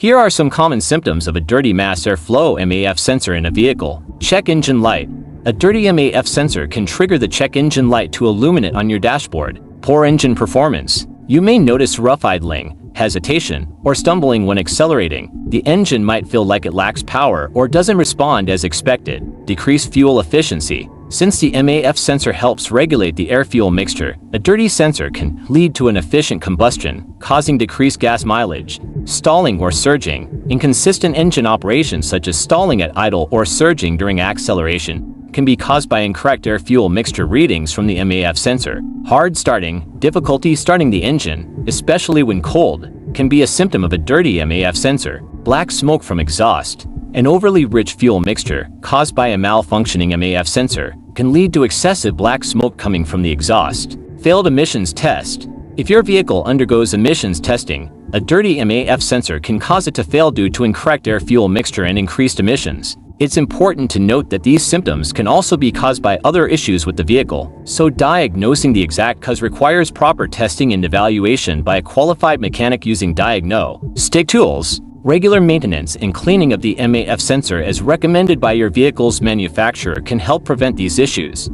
Here are some common symptoms of a dirty mass airflow MAF sensor in a vehicle. Check engine light. A dirty MAF sensor can trigger the check engine light to illuminate on your dashboard. Poor engine performance. You may notice rough idling, hesitation, or stumbling when accelerating. The engine might feel like it lacks power or doesn't respond as expected. Decreased fuel efficiency. Since the MAF sensor helps regulate the air-fuel mixture, a dirty sensor can lead to inefficient combustion, causing decreased gas mileage. Stalling or surging. Inconsistent engine operations such as stalling at idle or surging during acceleration can be caused by incorrect air-fuel mixture readings from the MAF sensor. Hard starting. Difficulty starting the engine, especially when cold, can be a symptom of a dirty MAF sensor. Black smoke from exhaust. An overly rich fuel mixture, caused by a malfunctioning MAF sensor, can lead to excessive black smoke coming from the exhaust. Failed emissions test. If your vehicle undergoes emissions testing, a dirty MAF sensor can cause it to fail due to incorrect air-fuel mixture and increased emissions. It's important to note that these symptoms can also be caused by other issues with the vehicle, so diagnosing the exact cause requires proper testing and evaluation by a qualified mechanic using diagnostic tools. Regular maintenance and cleaning of the MAF sensor as recommended by your vehicle's manufacturer can help prevent these issues.